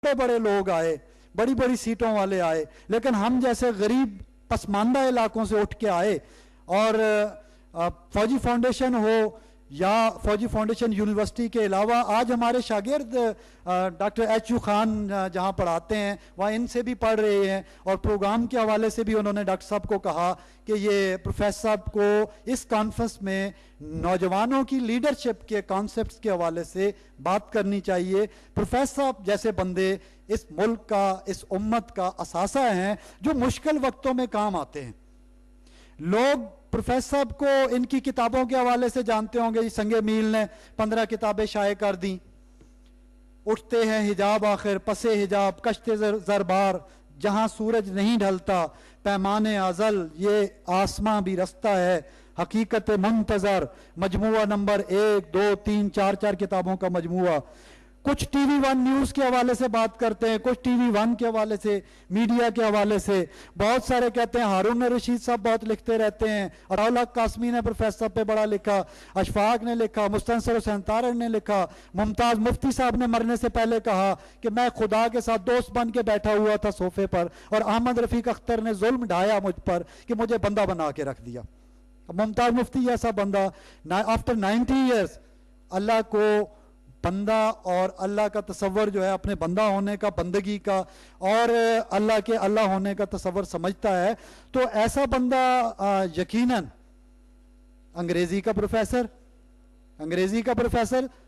بڑے بڑے لوگ آئے, بڑی بڑی سیٹوں والے آئے, لیکن ہم جیسے غریب پسماندہ علاقوں سے اٹھ کے آئے, اور فوجی فاؤنڈیشن ہو یا فوجی فاؤنڈیشن یونیورسٹی کے علاوہ آج ہمارے شاگرد ڈاکٹر ایچ یو خان جہاں پڑھاتے ہیں وہاں ان سے بھی پڑھ رہے ہیں, اور پروگرام کے حوالے سے بھی انہوں نے ڈاکٹر صاحب کو کہا کہ یہ پروفیسر صاحب کو اس کانفرنس میں نوجوانوں کی لیڈرشپ کے کانسیپٹس کے حوالے سے بات کرنی چاہیے. پروفیسر صاحب جیسے بندے اس ملک کا, اس امت کا اثاثہ ہیں جو مشکل وقتوں میں کام آتے ہیں. لوگ پروفیسر صاحب کو ان کی کتابوں کے حوالے سے جانتے ہوں گے, سنگ میل نے 15 کتابیں شائع کر دیں. اٹھتے ہیں حجاب آخر, پسے حجاب, کشت زربار, جہاں سورج نہیں ڈھلتا, پیمان ازل, یہ آسماں بھی رستہ ہے, حقیقت منتظر, مجموعہ نمبر 1 2 3 4 کتابوں کا مجموعہ. کچھ ٹی وی ون نیوز کے حوالے سے بات کرتے ہیں, کچھ ٹی وی ون کے حوالے سے, میڈیا کے حوالے سے. بہت سارے کہتے ہیں ہارون رشید صاحب بہت لکھتے رہتے ہیں, اور الحق قاسمی نے پروفیسر صاحب پہ بڑا لکھا, اشفاق نے لکھا, مستنصر حسین طارق نے لکھا, ممتاز مفتی صاحب نے مرنے سے پہلے کہا کہ میں خدا کے ساتھ دوست بن کے بیٹھا ہوا تھا صوفے پر, اور احمد رفیق اختر نے ظلم ڈھایا مجھ پر کہ مجھے بندہ بنا کے رکھ دیا. ممتاز مفتی جیسا بندہ آفٹر 90 ایئرز اللہ کو بندہ اور اللہ کا تصور جو ہے اپنے بندہ ہونے کا, بندگی کا, اور اللہ کے اللہ ہونے کا تصور سمجھتا ہے, تو ایسا بندہ یقیناً انگریزی کا پروفیسر,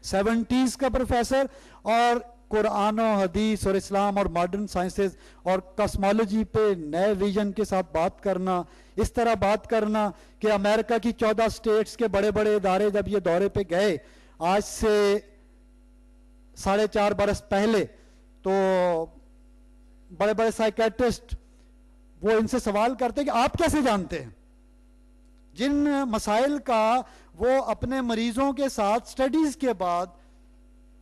70s کا پروفیسر, اور قرآن و حدیث اور اسلام اور ماڈرن سائنسز اور کاسمالوجی پہ نئے ویژن کے ساتھ بات کرنا, اس طرح بات کرنا کہ امریکہ کی 14 اسٹیٹس کے بڑے بڑے ادارے جب یہ دورے پہ گئے آج سے 4.5 برس پہلے, تو بڑے بڑے سائیکیٹرسٹ وہ ان سے سوال کرتے کہ آپ کیسے جانتے ہیں جن مسائل کا وہ اپنے مریضوں کے ساتھ سٹڈیز کے بعد,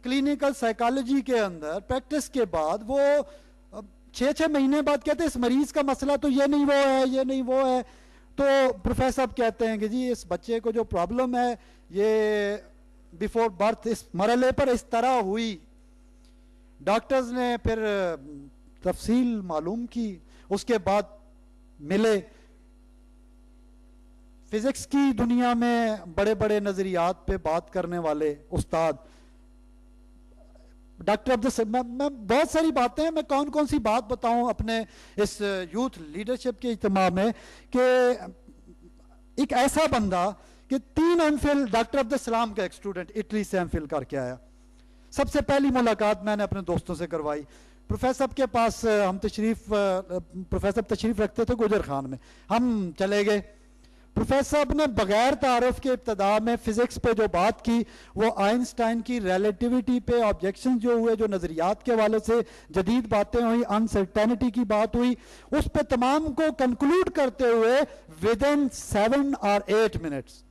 کلینیکل سائیکالوجی کے اندر پریکٹس کے بعد وہ 6 مہینے بعد کہتے ہیں اس مریض کا مسئلہ تو یہ نہیں وہ ہے, یہ نہیں وہ ہے. تو پروفیسر صاحب کہتے ہیں کہ جی اس بچے کو جو پرابلم ہے یہ بیفور برتھ اس مرحلے پر اس طرح ہوئی. ڈاکٹرز نے پھر تفصیل معلوم کی, اس کے بعد ملے. فزکس کی دنیا میں بڑے بڑے نظریات پہ بات کرنے والے استاد ڈاکٹر میں بہت ساری باتیں ہیں, میں کون سی بات بتاؤں اپنے اس یوتھ لیڈرشپ کے اجتماع میں, کہ ایک ایسا بندہ کہ 3 ایم-فل ڈاکٹر عبدالسلام کا ایک اسٹوڈنٹ اٹلی سے ایم-فل کر کے آیا. سب سے پہلی ملاقات میں نے اپنے دوستوں سے کروائی. پروفیسر صاحب کے پاس ہم پروفیسر تشریف رکھتے تھے گجر خان میں, ہم چلے گئے. پروفیسر صاحب نے بغیر تعارف کے ابتدا میں فزکس پہ جو بات کی وہ آئنسٹائن کی ریلیٹیوٹی پہ آبجیکشن جو ہوئے, جو نظریات کے حوالے سے جدید باتیں ہوئی, انسرٹینٹی کی بات ہوئی, اس پہ تمام کو کنکلوڈ کرتے ہوئے ودن 7 or 8 منٹس.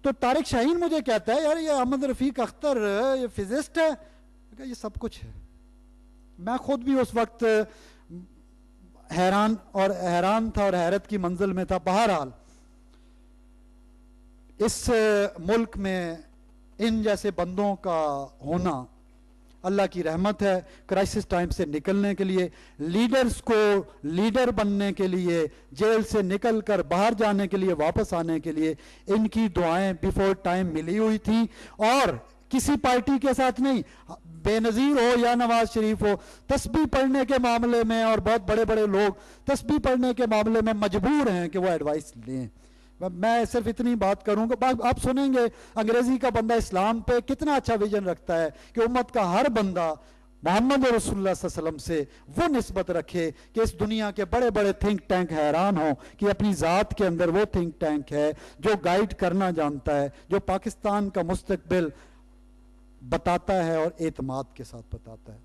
تو طارق شاہین مجھے کہتا ہے یار یہ احمد رفیق اختر یہ فزسٹ ہے, یہ سب کچھ ہے. میں خود بھی اس وقت حیران تھا اور حیرت کی منزل میں تھا. بہرحال اس ملک میں ان جیسے بندوں کا ہونا اللہ کی رحمت ہے. کرائسس ٹائم سے نکلنے کے لیے, لیڈرز کو لیڈر بننے کے لیے, جیل سے نکل کر باہر جانے کے لیے, واپس آنے کے لیے ان کی دعائیں بیفور ٹائم ملی ہوئی تھیں. اور کسی پارٹی کے ساتھ نہیں, بے نظیر ہو یا نواز شریف ہو, تسبیح پڑھنے کے معاملے میں, اور بہت بڑے بڑے لوگ تسبیح پڑھنے کے معاملے میں مجبور ہیں کہ وہ ایڈوائس لیں. میں صرف اتنی بات کروں گا, آپ سنیں گے انگریزی کا بندہ اسلام پہ کتنا اچھا ویژن رکھتا ہے کہ امت کا ہر بندہ محمد رسول اللہ صلی اللہ علیہ وسلم سے وہ نسبت رکھے کہ اس دنیا کے بڑے بڑے تھنک ٹینک حیران ہوں کہ اپنی ذات کے اندر وہ تھنک ٹینک ہے جو گائیڈ کرنا جانتا ہے, جو پاکستان کا مستقبل بتاتا ہے اور اعتماد کے ساتھ بتاتا ہے.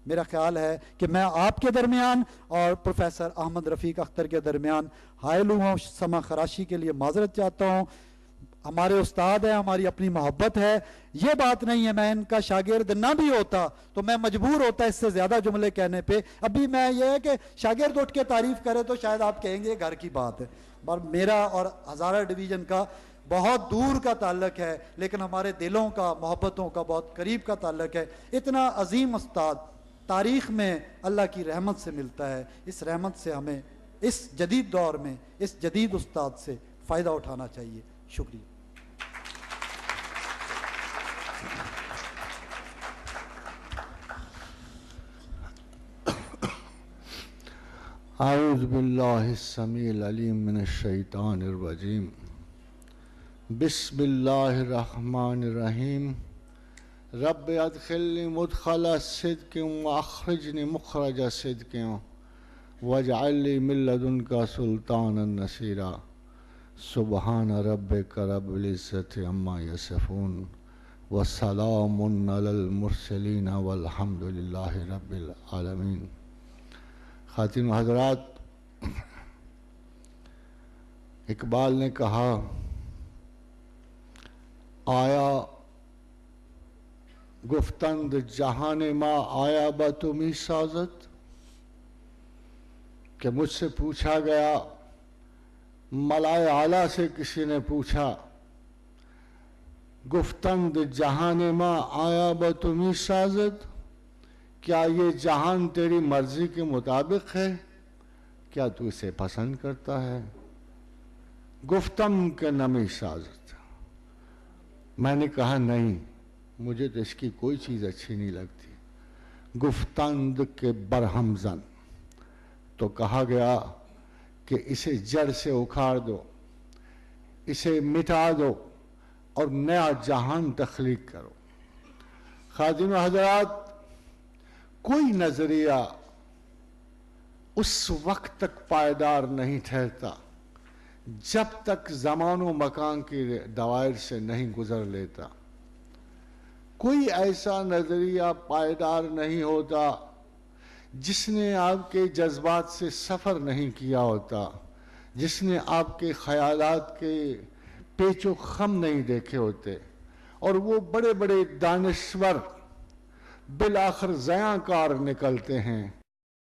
میرا خیال ہے کہ میں آپ کے درمیان اور پروفیسر احمد رفیق اختر کے درمیان حائل ہوں, سما خراشی کے لیے معذرت چاہتا ہوں. ہمارے استاد ہیں, ہماری اپنی محبت ہے, یہ بات نہیں ہے میں ان کا شاگرد نہ بھی ہوتا تو میں مجبور ہوتا اس سے زیادہ جملے کہنے پہ. ابھی میں یہ ہے کہ شاگرد اٹھ کے تعریف کرے تو شاید آپ کہیں گے گھر کی بات ہے, اور میرا اور ہزارہ ڈویژن کا بہت دور کا تعلق ہے, لیکن ہمارے دلوں کا, محبتوں کا بہت قریب کا تعلق ہے. اتنا عظیم استاد تاریخ میں اللہ کی رحمت سے ملتا ہے. اس رحمت سے ہمیں اس جدید دور میں اس جدید استاد سے فائدہ اٹھانا چاہیے. شکریہ. اعوذ باللہ السمیع العلیم من الشیطان الرجیم. بسم اللہ الرحمن الرحیم. رب ادخلنی مدخل صدق واخرجنی مخرج صدق واجعل لی من لدنک سلطانا نصیرا. سبحان ربک رب العزۃ عما یصفون وسلام علی المرسلین والحمد للہ رب العالمین. خواتین و حضرات، اقبال نے کہا آیا گفتند جہان ما آیا با تمہیں سازت، کہ مجھ سے پوچھا گیا، ملائے اعلیٰ سے کسی نے پوچھا، گفتند جہان ما آیا با تمہیں سازت، کیا یہ جہان تیری مرضی کے مطابق ہے؟ کیا تو اسے پسند کرتا ہے؟ گفتم کہ نمی سازت. میں نے کہا نہیں، مجھے تو اس کی کوئی چیز اچھی نہیں لگتی. گفتند کے برہم زن، تو کہا گیا کہ اسے جڑ سے اکھاڑ دو، اسے مٹا دو اور نیا جہان تخلیق کرو. خواتین و حضرات، کوئی نظریہ اس وقت تک پائیدار نہیں ٹھہرتا جب تک زمان و مکان کے دوائر سے نہیں گزر لیتا. کوئی ایسا نظریہ پائیدار نہیں ہوتا جس نے آپ کے جذبات سے سفر نہیں کیا ہوتا، جس نے آپ کے خیالات کے پیچ و خم نہیں دیکھے ہوتے. اور وہ بڑے بڑے دانشور بالآخر زیاں کار نکلتے ہیں